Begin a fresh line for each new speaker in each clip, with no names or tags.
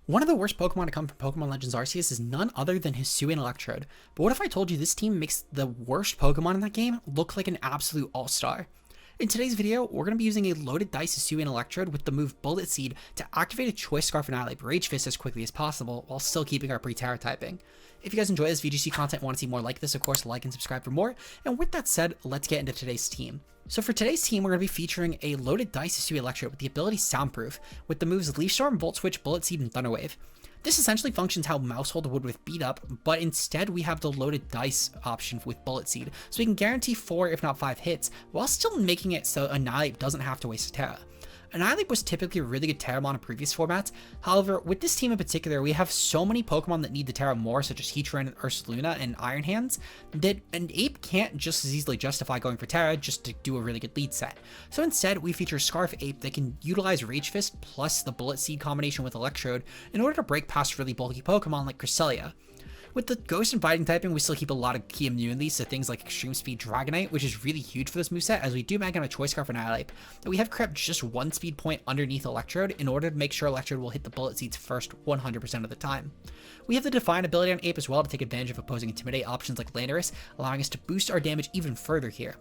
One of the worst Pokemon to come from Pokemon Legends Arceus is none other than Hisui and Electrode. But what if I told you this team makes the worst Pokemon in that game look like an absolute all-star? In today's video, we're going to be using a loaded Dice Hisui and Electrode with the move Bullet Seed to activate a Choice Scarf Annihilape Rage Fist as quickly as possible while still keeping our pre-Tera typing. If you guys enjoy this VGC content and want to see more like this, of course, like and subscribe for more. And with that said, let's get into today's team. So for today's team, we're going to be featuring a loaded Dice Hisui Electrode with the ability Soundproof with the moves Leaf Storm, Volt Switch, Bullet Seed, and Thunder Wave. This essentially functions how Mousehold would with Beat Up, but instead we have the loaded dice option with Bullet Seed, so we can guarantee 4 if not 5 hits, while still making it so Annihilape doesn't have to waste a Tera. Annihilape was typically a really good Teramon in previous formats. However, with this team in particular, we have so many Pokemon that need the Tera more, such as Heatran, Ursaluna, and Iron Hands, that an Ape can't just as easily justify going for Tera just to do a really good lead set. So instead, we feature Scarf Ape that can utilize Rage Fist plus the Bullet Seed combination with Electrode in order to break past really bulky Pokemon like Cresselia. With the Ghost and Fighting typing, we still keep a lot of key immunities to things like Extreme Speed Dragonite, which is really huge for this moveset, as we do mag on a Choice Scarf Annihilape that we have crept just 1 speed point underneath Electrode in order to make sure Electrode will hit the Bullet Seeds first 100% of the time. We have the Define ability on Ape as well to take advantage of opposing Intimidate options like Landorus, allowing us to boost our damage even further here.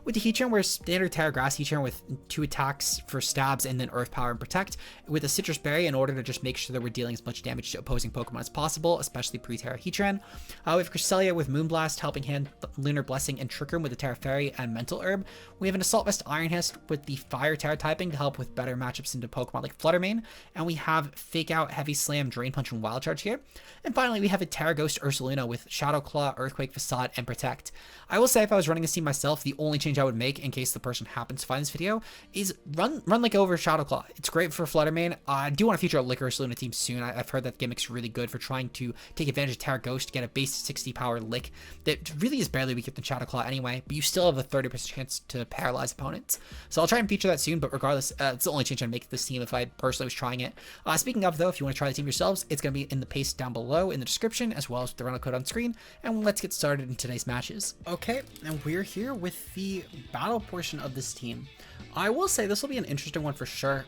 With the Heatran, we're standard Tera Grass Heatran with 2 attacks for stabs and then Earth Power and Protect, with a Citrus Berry in order to just make sure that we're dealing as much damage to opposing Pokemon as possible, especially pre-Tera Heatran. We have Cresselia with Moonblast, Helping Hand, Lunar Blessing, and Trick Room with the Tera Fairy and Mental Herb. We have an Assault Vest Iron Fist with the Fire Tera typing to help with better matchups into Pokemon like Fluttermane. And we have Fake Out, Heavy Slam, Drain Punch, and Wild Charge here. And finally, we have a Tera Ghost Ursaluna with Shadow Claw, Earthquake, Facade, and Protect. I will say if I was running this team myself, the only change I would make in case the person happens to find this video is run like over Shadow Claw. It's great for Fluttermane. I do want to feature a Liquor Ursaluna team soon. I've heard that gimmick's really good for trying to take advantage of Tera Ghost to get a base 60 power lick that really is barely weaker than Shadow Claw anyway, but you still have a 30% chance to paralyze opponents. So I'll try and feature that soon, but regardless, it's the only change I'd make to this team if I personally was trying it. Speaking of though, if you want to try the team yourselves, it's going to be in the paste down below in the description, as well as the rental code on screen, and let's get started in today's matches. Okay, and we're here with the battle portion of this team. I will say this will be an interesting one for sure.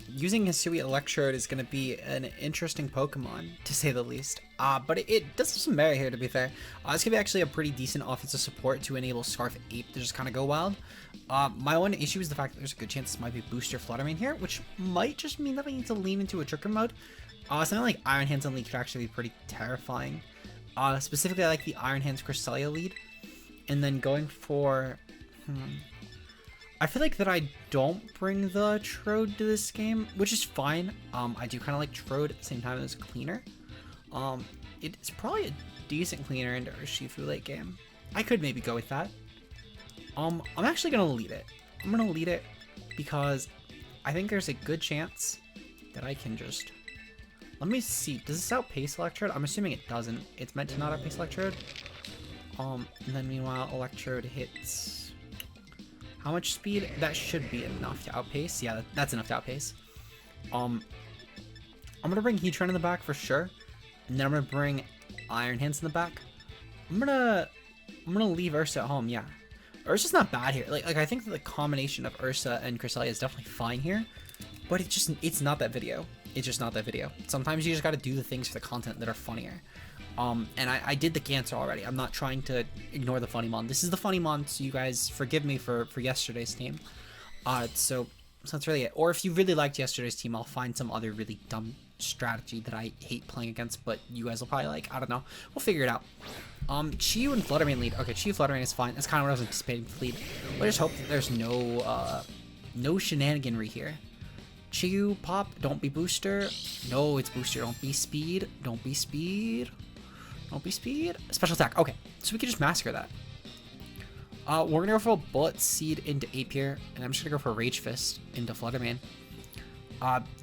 Using Hisui Electrode is going to be an interesting Pokemon, to say the least. But it does have some merit here, to be fair. This could be actually a pretty decent offensive support to enable Scarf Ape to just kind of go wild. My one issue is the fact that there's a good chance this might be Booster Fluttermane here, which might just mean that I need to lean into a Trick Room mode. Something like Iron Hands on lead could actually be pretty terrifying. Specifically, I like the Iron Hands Cresselia lead. And then going for... I feel like that I don't bring the Trode to this game, which is fine. I do kind of like Trode at the same time as Cleaner. It's probably a decent Cleaner into Urshifu late game. I could maybe go with that. I'm actually going to lead it. I'm going to lead it because I think there's a good chance that I can just... Let me see. Does this outpace Electrode? I'm assuming it doesn't. It's meant to not outpace Electrode. And then meanwhile, Electrode hits... How much speed? That should be enough to outpace. Yeah, that's enough to outpace. I'm gonna bring Heatran in the back for sure, and then I'm gonna bring Iron Hands in the back. I'm gonna leave Ursa at home. Yeah, Ursa's not bad here. Like I think that the combination of Ursa and Cresselia is definitely fine here, but it's not that video. It's just not that video. Sometimes you just gotta do the things for the content that are funnier. And I did the cancer already. I'm not trying to ignore the funny mon. This is the funny mon, so you guys forgive me for yesterday's team. So that's really it. Or if you really liked yesterday's team, I'll find some other really dumb strategy that I hate playing against, but you guys will probably like. I don't know. We'll figure it out. Chiyu and Fluttermane lead. Okay, Chiyu Fluttermane is fine. That's kind of what I was anticipating to lead. But I just hope that there's no shenaniganry here. Chiyu, pop, don't be booster. No, it's booster. Don't be speed. Don't be speed. Don't be speed. Special attack. Okay, so we can just massacre that. We're gonna go for a Bullet Seed into Ape here, and I'm just gonna go for Rage Fist into Fluttermane.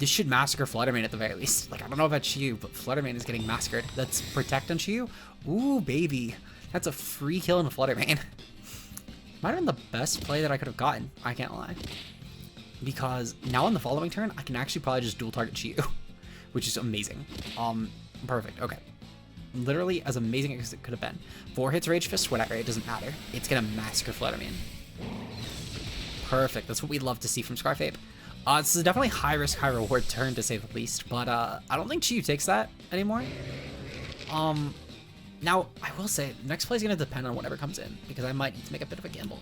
This should massacre Fluttermane at the very least. Like, I don't know about Chiyu, but Fluttermane is getting massacred. Let's Protect on Chiyu. Ooh, baby. That's a free kill into Fluttermane. Might have been the best play that I could have gotten. I can't lie. Because now on the following turn, I can actually probably just dual target Chiyu, which is amazing. Perfect. Okay. Literally as amazing as it could have been. 4 hits Rage Fist, whatever, it doesn't matter. It's gonna massacre Fluttermane. Perfect. That's what we love to see from Scarf Ape. This is definitely high risk, high reward turn to say the least, but I don't think Chiyu takes that anymore. Now I will say the next play is gonna depend on whatever comes in because I might need to make a bit of a gamble.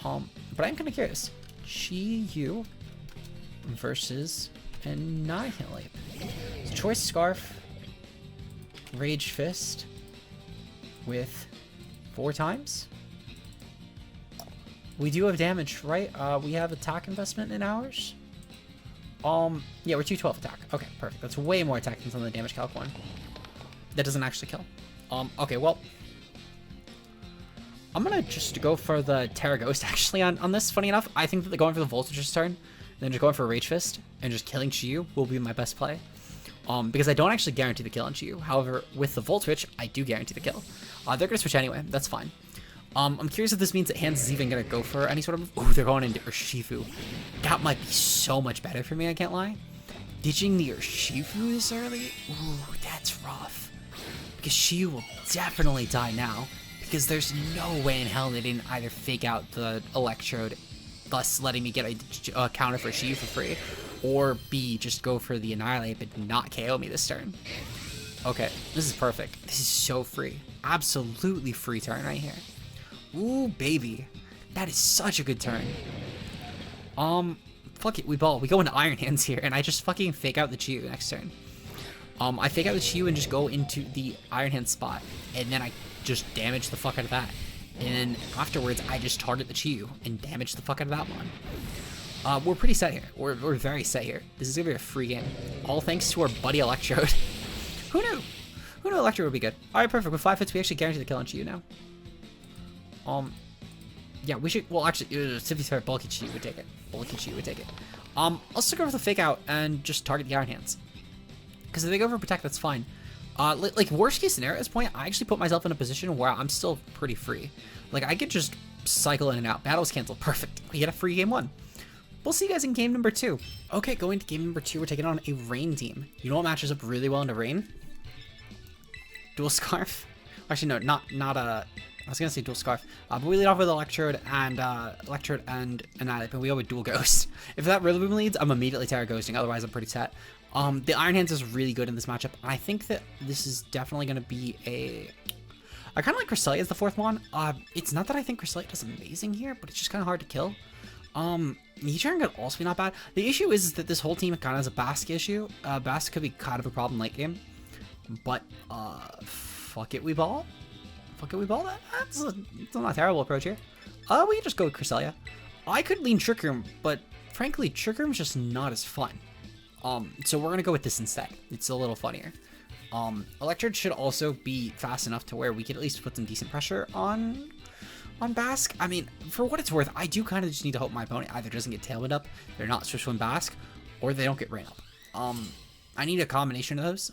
But I'm kind of curious. Chiyu versus Annihilape. So Choice Scarf, Rage Fist with 4 times. We do have damage, right? We have attack investment in ours. Yeah, we're 212 attack. Okay, perfect. That's way more attack than some of the damage calc one. That doesn't actually kill. Okay, well, I'm gonna just go for the Tera Ghost actually on this. Funny enough, I think that going for the Voltage this turn, and then just going for Rage Fist and just killing Chiyu will be my best play. Because I don't actually guarantee the kill on Chiyu. However, with the Volt Switch, I do guarantee the kill. They're gonna switch anyway. That's fine. I'm curious if this means that Hands is even gonna go for any sort of. Ooh, they're going into Urshifu. That might be so much better for me. I can't lie. Ditching the Urshifu this early. Ooh, that's rough. Because Chiyu will definitely die now. Because there's no way in hell they didn't either fake out the Electrode, thus letting me get a counter for Chiyu for free, or B, just go for the Annihilape and not KO me this turn. Okay, this is perfect. This is so free. Absolutely free turn right here. Ooh, baby. That is such a good turn. Fuck it, we ball. We go into Iron Hands here, and I just fucking fake out the Chiyu next turn. I fake out the Chiyu and just go into the Iron Hand spot, and then I just damage the fuck out of that. And then afterwards, I just target the Chiyu and damage the fuck out of that one. We're pretty set here. We're very set here. This is gonna be a free game. All thanks to our buddy Electrode. Who knew? Who knew Electrode would be good? Alright, perfect. With 5 hits, we actually guarantee the kill on Chiyu now. Yeah, we should, well, actually, to be fair, Bulky Chiyu would take it. Bulky Chiyu would take it. Let's still go for the fake out and just target the Iron Hands. Because if they go for Protect, that's fine. Like, worst case scenario at this point, I actually put myself in a position where I'm still pretty free. Like, I could just cycle in and out. Battles canceled. Perfect. We get a free game 1. We'll see you guys in game number 2. Okay, going to game number 2, we're taking on a Rain team. You know what matches up really well into Rain? Dual Scarf. Actually, no, not I was gonna say Dual Scarf, but we lead off with Electrode and Annihilape, and we go with Dual Ghost. If that Rillaboom leads, I'm immediately Tera Ghosting, otherwise I'm pretty set. The Iron Hands is really good in this matchup, and I think that this is definitely gonna be a... I kind of like Cresselia as the 4th one. It's not that I think Cresselia does amazing here, but it's just kind of hard to kill. Nature could also be not bad. The issue is that this whole team kind of has a Basque issue. Basque could be kind of a problem late game, but fuck it, we ball. Fuck it, we ball that? That's not a terrible approach here. We can just go with Cresselia. I could lean Trick Room, but frankly, Trick Room's just not as fun. So we're gonna go with this instead. It's a little funnier. Electrode should also be fast enough to where we could at least put some decent pressure on Basque. I mean, for what it's worth, I do kind of just need to hope my opponent either doesn't get Tailwind up, they're not Swish Wind Basque, or they don't get Rain up. I need a combination of those.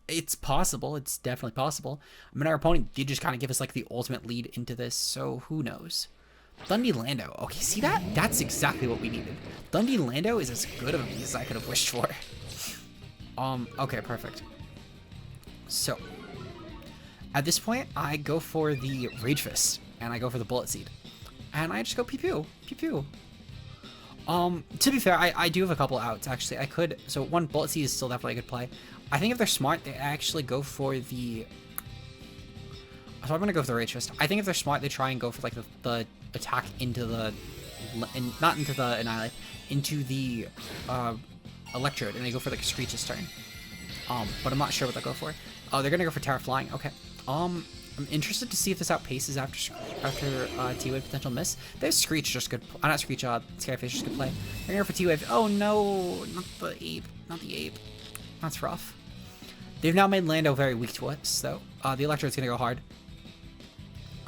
It's possible. It's definitely possible. I mean, our opponent did just kind of give us like the ultimate lead into this, so who knows? Dundee Lando. Okay, see that? That's exactly what we needed. Dundee Lando is as good of a beast as I could have wished for. Okay, perfect. So, at this point, I go for the Rage Fist, and I go for the Bullet Seed. And I just go pew-pew, pew-pew. To be fair, I do have a couple outs, actually. I could, so one, Bullet Seed is still definitely a good play. I think if they're smart, they actually go for the... So I'm going to go for the Rage Fist. I think if they're smart, they try and go for, like, the attack into the... not into the Annihilate, into the Electrode, and they go for, like, a Screech this turn. But I'm not sure what they'll go for. Oh, they're going to go for Tera Flying. Okay. I'm interested to see if this outpaces after T-Wave potential miss. There's Screech, just good... not Screech, Scarefish, just good play. They're going to go for T-Wave. Oh, no! Not the Ape. Not the Ape. That's rough. They've now made Lando very weak to us, though. The Electrode's gonna go hard.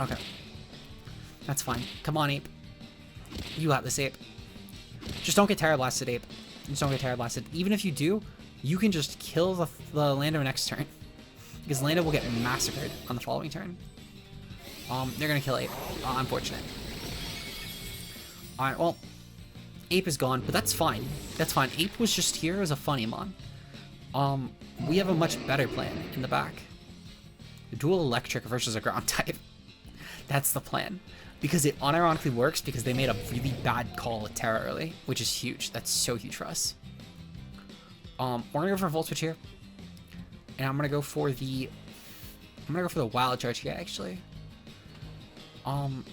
Okay. That's fine. Come on, Ape. You got this, Ape. Just don't get Tera Blasted, Ape. Just don't get Tera Blasted. Even if you do, you can just kill the Lando next turn. Because Lando will get massacred on the following turn. They're gonna kill Ape. Unfortunate. Alright, well, Ape is gone, but that's fine. That's fine. Ape was just here as a funny mon. We have a much better plan in the back. A dual electric versus a ground type. That's the plan. because it unironically works because they made a really bad call with Tera early, which is huge. That's so huge for us. We're gonna go for a Volt Switch here, and I'm gonna go for the Wild Charge here actually. Yeah, I'm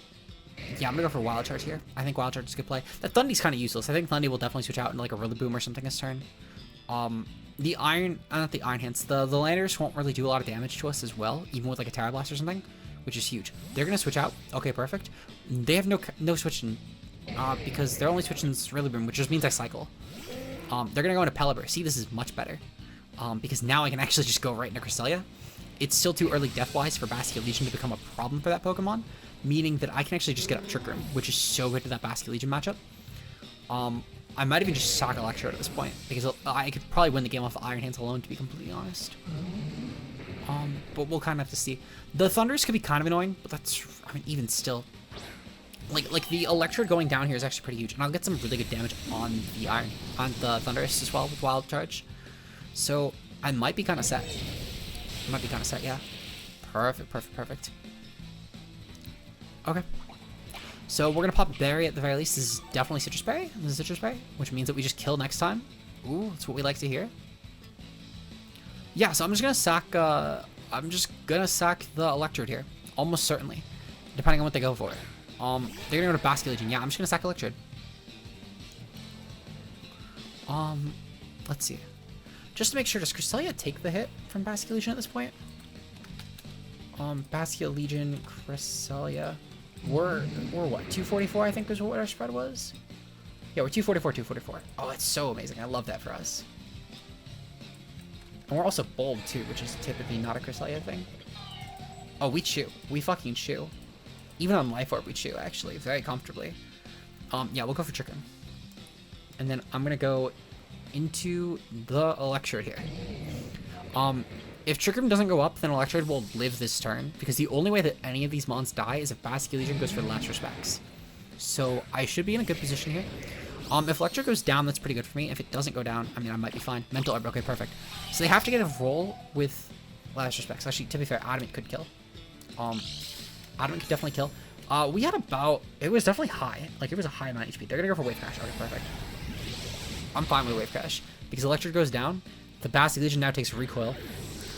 gonna go for Wild Charge here. I think Wild Charge is a good play. That Thundy's kind of useless. I think Thundy will definitely switch out into like a Rillaboom or something this turn. The not the Iron Hands, the Landers won't really do a lot of damage to us as well, even with like a Tera Blast or something, which is huge. They're gonna switch out. Okay, perfect. They have no switching, because they're only switching Rillaboom, which just means I cycle. They're gonna go into Pelipper. See, this is much better, because now I can actually just go right into Cresselia. It's still too early death-wise for Basculegion to become a problem for that Pokemon, meaning that I can actually just get up Trick Room, which is so good to that Basculegion matchup. I might even just sack Electrode at this point, because I could probably win the game off the Iron Hands alone, to be completely honest. But we'll kind of have to see. The Thunders could be kind of annoying, but that's, I mean, even still. Like the Electrode going down here is actually pretty huge, and I'll get some really good damage on the Thunders as well with Wild Charge. So I might be kind of set. Yeah. Perfect. Okay. So we're gonna pop Berry at the very least. This is definitely Citrus Berry. This is Citrus Berry, which means that we just kill next time. Ooh, that's what we like to hear. Yeah, so I'm just gonna sack the Electrode here, almost certainly, depending on what they go for. They're gonna go to Basculegion. Yeah, I'm just gonna sack Electrode. Let's see. Just to make sure, does Cresselia take the hit from Basculegion at this point? Basculegion, Cresselia. We're what, 244 I think was what our spread was? Yeah, we're 244. Oh, that's so amazing. I love that for us. And we're also bold too, which is typically not a Cresselia thing. Oh, we chew. We fucking chew. Even on Life Orb we chew, actually, very comfortably. Yeah, we'll go for Trick Room. And then I'm gonna go into the Electrode here. If Trick Room doesn't go up, then Electrode will live this turn, because the only way that any of these mons die is if Basculegion goes for the last respects. So I should be in a good position here. If Electrode goes down, that's pretty good for me. If it doesn't go down, I mean, I might be fine. Mental Orb, okay, perfect. So they have to get a roll with last respects. Actually, to be fair, Adamant could kill. Adamant could definitely kill. We had about, it was definitely high. Like, it was a high amount of HP. They're gonna go for Wave Crash. Okay, perfect. I'm fine with Wave Crash, because Electrode goes down. The Basculegion now takes Recoil.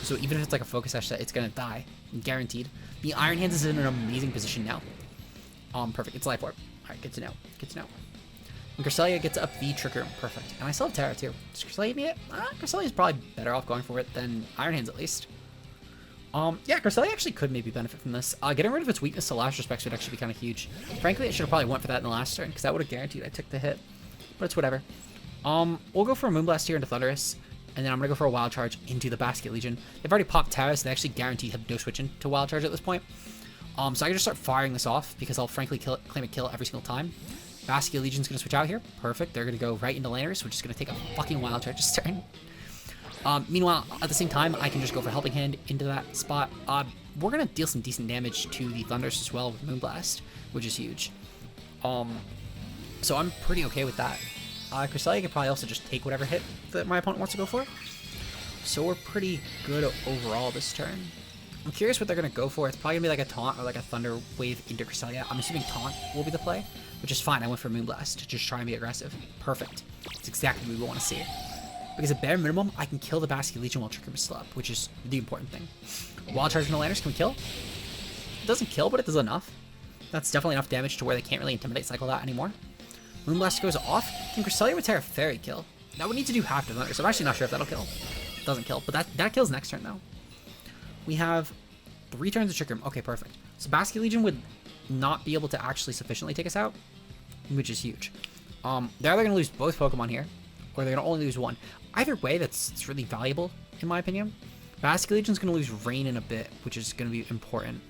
So even if it's like a Focus Sash set, it's gonna die. Guaranteed. The Iron Hands is in an amazing position now. Perfect. It's Life Orb. Alright, good to know. And Cresselia gets up the Trick Room. Perfect. And I still have Tera too. Does Cresselia me it? Cresselia is probably better off going for it than Iron Hands at least. Yeah, Cresselia actually could maybe benefit from this. Getting rid of its weakness to last respects would actually be kind of huge. Frankly, I should have probably went for that in the last turn, because that would have guaranteed I took the hit. But it's whatever. We'll go for a Moonblast here into Thundurus, and then I'm going to go for a Wild Charge into the Basculegion. They've already popped Tera, so they actually guaranteed have no switching to Wild Charge at this point. So I can just start firing this off, because I'll frankly claim a kill every single time. Basculegion's going to switch out here. Perfect. They're going to go right into Landers, which is going to take a fucking Wild Charge this turn. Meanwhile, at the same time, I can just go for Helping Hand into that spot. We're going to deal some decent damage to the Thundurus as well with Moonblast, which is huge. So I'm pretty okay with that. Cresselia could probably also just take whatever hit that my opponent wants to go for. So we're pretty good overall this turn. I'm curious what they're going to go for. It's probably going to be like a Taunt or like a Thunder Wave into Cresselia. I'm assuming Taunt will be the play, which is fine. I went for Moonblast to just try and be aggressive. Perfect. It's exactly what we want to see. Because at bare minimum, I can kill the Basculegion while Trick Room is still up, which is the important thing. Wild Charge into Landers, can we kill? It doesn't kill, but it does enough. That's definitely enough damage to where they can't really Intimidate Cycle that anymore. Moonblast goes off. Can Cresselia with Tera Fairy kill? That would need to do half to Thunder, so I'm actually not sure if that'll kill. It doesn't kill, but that kills next turn though. We have 3 turns of Trick Room. Okay, perfect. So Basculegion would not be able to actually sufficiently take us out, which is huge. They're either going to lose both Pokemon here, or they're going to only lose one. Either way, it's really valuable, in my opinion. Basculegion's going to lose Rain in a bit, which is going to be important.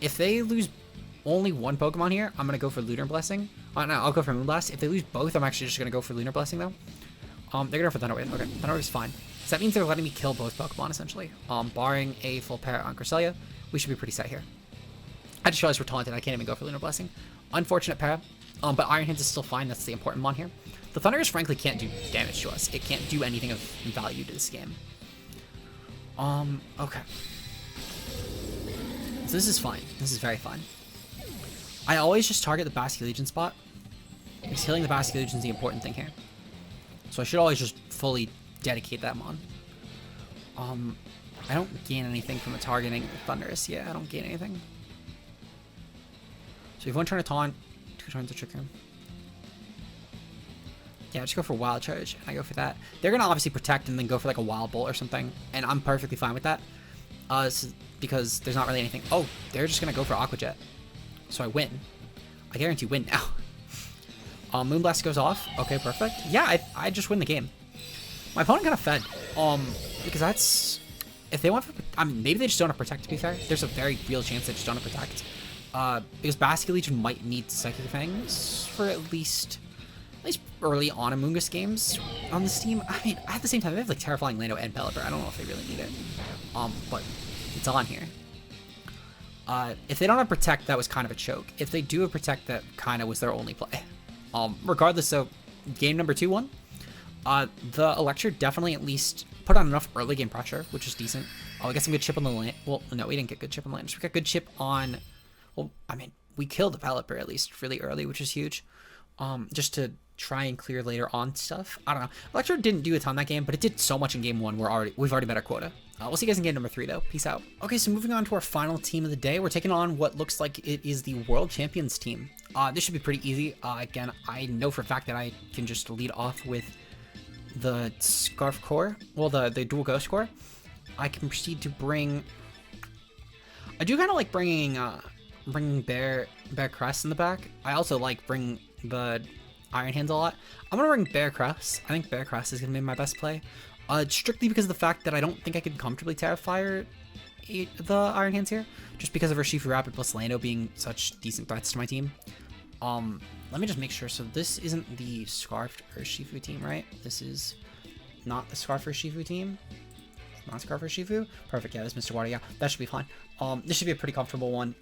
If they lose only one Pokemon here, I'm going to go for Lunar Blessing. No, I'll go for Moonblast. If they lose both, I'm actually just going to go for Lunar Blessing, though. They're going to go for Thunder Wave. Okay, Thunder Wave's fine. So that means they're letting me kill both Pokemon, essentially. Barring a full pair on Cresselia, we should be pretty set here. I just realized we're taunted. I can't even go for Lunar Blessing. Unfortunate para. But Iron Hands is still fine. That's the important one here. The Thundurus, frankly, can't do damage to us. It can't do anything of value to this game. Okay. So this is fine. This is very fine. I always just target the Basque Legion spot, because healing the Basque Legion is the important thing here. So I should always just fully dedicate that mon. I don't gain anything from targeting Thunderous. Yeah, I don't gain anything. So you have 1 turn to taunt, 2 turns to trick him. Yeah, just go for Wild Charge, and I go for that. They're gonna obviously protect and then go for like a Wild Bolt or something, and I'm perfectly fine with that. Because there's not really anything. Oh, they're just gonna go for Aqua Jet. So I win. I guarantee win now. Moonblast goes off. Okay, perfect. Yeah, I just win the game. My opponent kind of fed. Because that's... If they want for... I mean, maybe they just don't have Protect, to be fair. There's a very real chance they just don't have Protect. Because Basque Legion might need Psychic Fangs for at least early on in Moongus games on this team. I mean, at the same time, they have like Terrifying Lando and Pelipper. I don't know if they really need it. But it's on here. If they don't have Protect, that was kind of a choke. If they do have Protect, that kind of was their only play. Regardless, so game number 2-1. The Electrode definitely at least put on enough early game pressure, which is decent. Oh, we got some good chip on the land. Well, no, we didn't get good chip on the land. We got good chip on... Well, I mean, we killed the Pelipper at least really early, which is huge. Just to try and clear later on stuff. I don't know. Electrode didn't do a ton that game, but it did so much in game 1. We've already met our quota. We'll see you guys in game number 3, though. Peace out. Okay, so moving on to our final team of the day. We're taking on what looks like it is the World Champions team. This should be pretty easy. Again, I know for a fact that I can just lead off with the Scarf Core. Well, the Dual Ghost Core. I can proceed to bring... I do kind of like bringing Bear Crest in the back. I also like bringing the Iron Hands a lot. I'm going to bring Bear Crest. I think Bear Crest is going to be my best play. Strictly because of the fact that I don't think I can comfortably Terrafire the Iron Hands here, just because of Urshifu Rapid plus Lando being such decent threats to my team. Let me just make sure. So this isn't the Scarfed Urshifu team, right? This is not the Scarf Urshifu team. Not Scarf Urshifu. Perfect. Yeah, this is Mr. Water. Yeah, that should be fine. This should be a pretty comfortable one.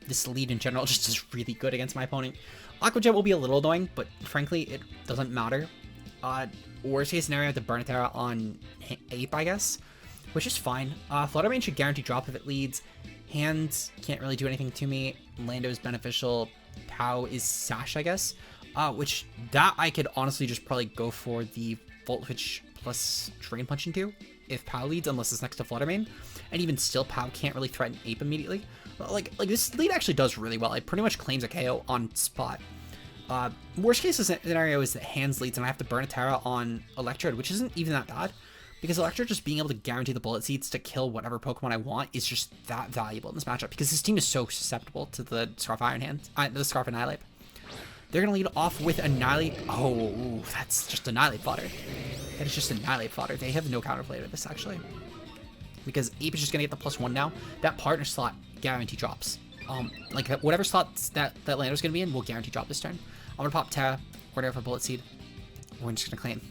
This lead in general just is really good against my opponent. Aqua Jet will be a little annoying, but frankly, it doesn't matter. Worst case scenario, I have to burn a Tera on Ape, I guess, which is fine. Flutter Mane should guarantee drop if it leads. Hands can't really do anything to me. Lando is beneficial. Pow is Sash, I guess. Which that I could honestly just probably go for the Volt Switch plus Drain Punch into if Pow leads, unless it's next to Flutter Mane. And even still, Pow can't really threaten Ape immediately. Like this lead actually does really well. It pretty much claims a KO on spot. Worst case scenario is that Hands leads and I have to burn a Tera on Electrode, which isn't even that bad. Because Electrode just being able to guarantee the bullet seeds to kill whatever Pokemon I want is just that valuable in this matchup. Because this team is so susceptible to the Scarf the Scarf Annihilape. They're going to lead off with Annihilape. Oh, that's just Annihilape fodder. That is just Annihilape fodder. They have no counterplay to this, actually. Because Ape is just going to get the +1 now. That partner slot guarantee drops. Like, whatever slot that Lando's going to be in will guarantee drop this turn. I'm going to pop Tera. We're going to go for Bullet Seed. We're just going to claim.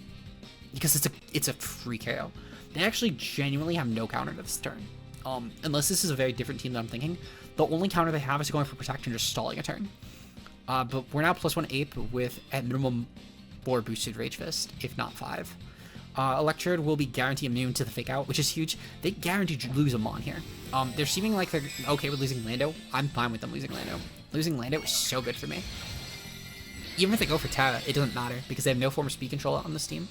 Because it's a free KO. They actually genuinely have no counter to this turn. Unless this is a very different team that I'm thinking. The only counter they have is going for protection, just stalling a turn. But we're now +1 Ape with, at minimum, 4 boosted Rage Fist, if not 5. Electrode will be guaranteed immune to the Fake Out, which is huge. They guaranteed to lose a Mon here. They're seeming like they're okay with losing Lando. I'm fine with them losing Lando. Losing Lando is so good for me. Even if they go for Tera, it doesn't matter, because they have no form of speed control on this team.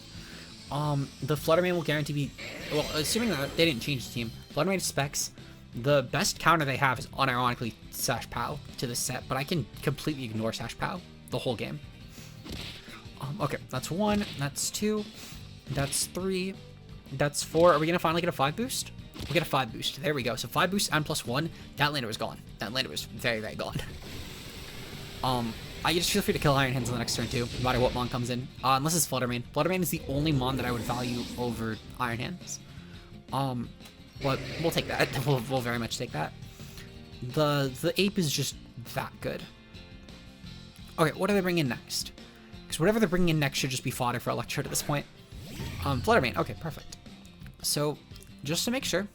The Flutter Mane will guarantee be... Well, assuming that they didn't change the team, Flutter Mane specs. The best counter they have is unironically Sash Pow to this set, but I can completely ignore Sash Pow the whole game. Okay, that's 1, that's 2, that's 3, that's 4. Are we going to finally get a 5 boost? We get a 5 boost. There we go. So 5 boost and +1. That Lander was gone. That Lander was very, very gone. I just feel free to kill Iron Hands on the next turn too, no matter what Mon comes in. Unless it's Flutter Mane. Flutter Mane is the only Mon that I would value over Iron Hands. But we'll take that. We'll very much take that. The Ape is just that good. Okay, what do they bring in next? Because whatever they're bringing in next should just be fodder for Electrode at this point. Flutter Mane. Okay, perfect. So, just to make sure,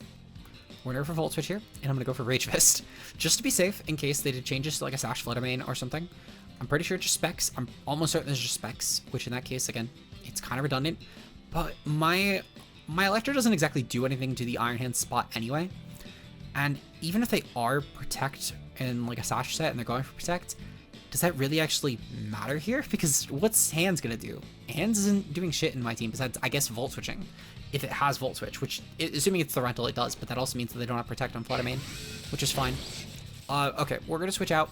we're going for Volt Switch here, and I'm going to go for Rage Fist. Just to be safe, in case they did changes to like a Sash Flutter Mane or something. I'm pretty sure it's just Specs. I'm almost certain it's just Specs, which in that case, again, it's kind of redundant. But my Electrode doesn't exactly do anything to the Iron Hand spot anyway. And even if they are Protect in like a Sash set and they're going for Protect, does that really actually matter here? Because what's Hands gonna do? Hands isn't doing shit in my team besides, I guess, Volt Switching. If it has Volt Switch, which, assuming it's the rental, it does, but that also means that they don't have Protect on Flood Main, which is fine. Okay, we're gonna switch out.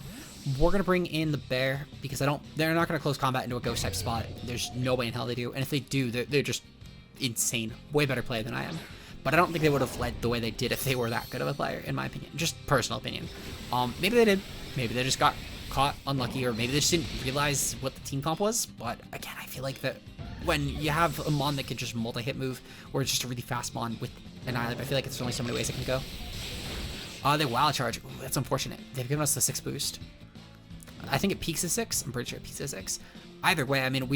We're gonna bring in the Bear, because they're not gonna close combat into a Ghost type spot. There's no way in hell they do, and if they do, they're just insane. Way better player than I am. But I don't think they would have led the way they did if they were that good of a player, in my opinion. Just personal opinion. Maybe they did. Maybe they just got caught unlucky, or maybe they just didn't realize what the team comp was. But again, I feel like that when you have a Mon that can just multi-hit move, or just a really fast Mon with Annihilate, I feel like there's only so many ways it can go. They Wild Charge. Ooh, that's unfortunate. They've given us the 6 boost. I think it peaks at 6. I'm pretty sure it peaks at 6. Either way, I mean,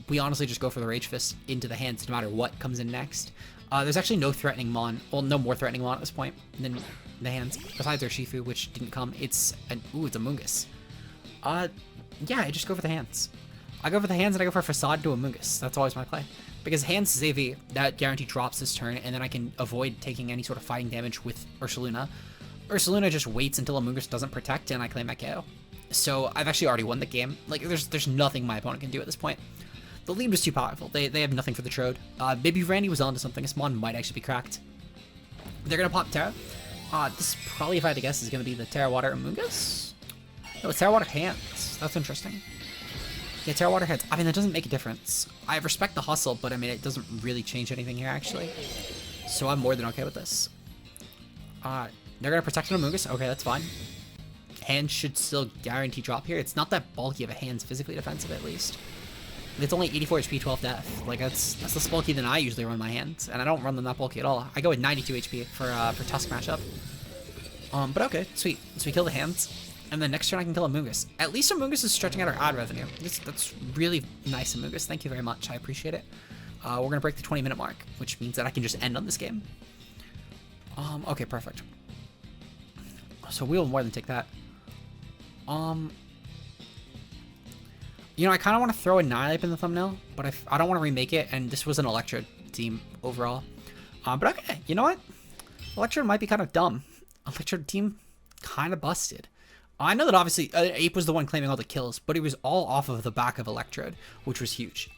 we honestly just go for the Rage Fist into the hands no matter what comes in next. There's actually no threatening Mon. Well, no more threatening Mon at this point than the hands. Besides their Shifu, which didn't come. It's a Mungus. Yeah, I just go for the hands. I go for the hands and I go for Facade to a Mungus. That's always my play. Because hands is AV, that guarantee drops this turn, and then I can avoid taking any sort of fighting damage with Ursaluna. Ursaluna just waits until a Mungus doesn't protect, and I claim my KO. So I've actually already won the game. Like, there's nothing my opponent can do at this point. The lead was too powerful. They have nothing for the Trode. Maybe Randy was onto something. This Mon might actually be cracked. They're gonna pop Tera. This probably, if I had to guess, is gonna be the Tera Water Amoonguss. No, it's Tera Water Hands. That's interesting. Yeah, Tera Water Hands. I mean, that doesn't make a difference. I respect the hustle, but I mean, it doesn't really change anything here, actually. So I'm more than okay with this. They're gonna protect an Amoonguss. Okay, that's fine. Hands should still guarantee drop here. It's not that bulky of a hands, physically defensive at least. It's only 84 HP, 12 death. Like, that's less bulky than I usually run my hands, and I don't run them that bulky at all. I go with 92 HP for Tusk matchup. But okay, sweet. So we kill the hands, and then next turn I can kill a Mungus. At least Amoonguss is stretching out our ad revenue. That's really nice, Amoonguss. Thank you very much. I appreciate it. We're gonna break the 20-minute mark, which means that I can just end on this game. Okay, perfect. So we'll more than take that. You know, I kind of want to throw Annihilape in the thumbnail, but I don't want to remake it, and this was an Electrode team overall. But okay, you know what? Electrode might be kind of dumb. Electrode team kind of busted. I know that obviously Ape was the one claiming all the kills, but it was all off of the back of Electrode, which was huge.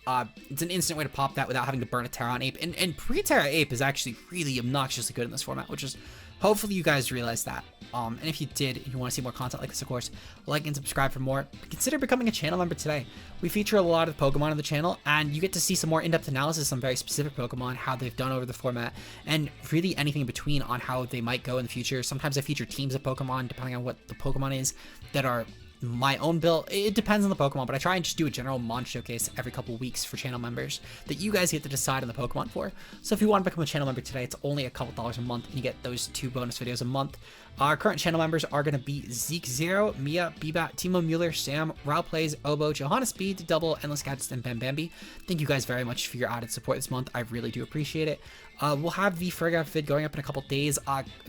It's an instant way to pop that without having to burn a Tera on Ape, and pre-Tera Ape is actually really obnoxiously good in this format, which is, hopefully you guys realize that. And if you did, and you want to see more content like this, of course, like and subscribe for more. Consider becoming a channel member today. We feature a lot of Pokemon on the channel, and you get to see some more in-depth analysis on very specific Pokemon, how they've done over the format, and really anything in between on how they might go in the future. Sometimes I feature teams of Pokemon, depending on what the Pokemon is, that are my own build. It depends on the Pokemon, but I try and just do a general Mon showcase every couple weeks for channel members that you guys get to decide on the Pokemon for. So if you want to become a channel member today, it's only a couple dollars a month, and you get those 2 bonus videos a month. Our current channel members are going to be Zeke Zero, Mia, Bbat, Timo Mueller, Sam, Rao Plays, Obo, Johanna Speed, Double, Endless Gadgets, and Bambambi. Thank you guys very much for your added support this month. I really do appreciate it. We'll have the Frigga vid going up in a couple days.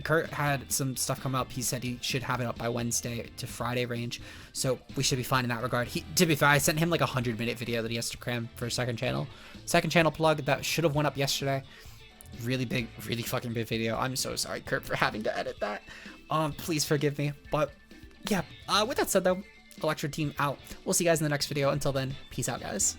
Kurt had some stuff come up. He said he should have it up by Wednesday to Friday range, so we should be fine in that regard. To be fair, I sent him like a 100-minute video that he has to cram for a second channel plug that should have went up yesterday. Really big, really fucking big video. I'm so sorry, Kurt, for having to edit that. Please forgive me. But yeah, with that said though, Electrode team out. We'll see you guys in the next video. Until then, peace out, guys.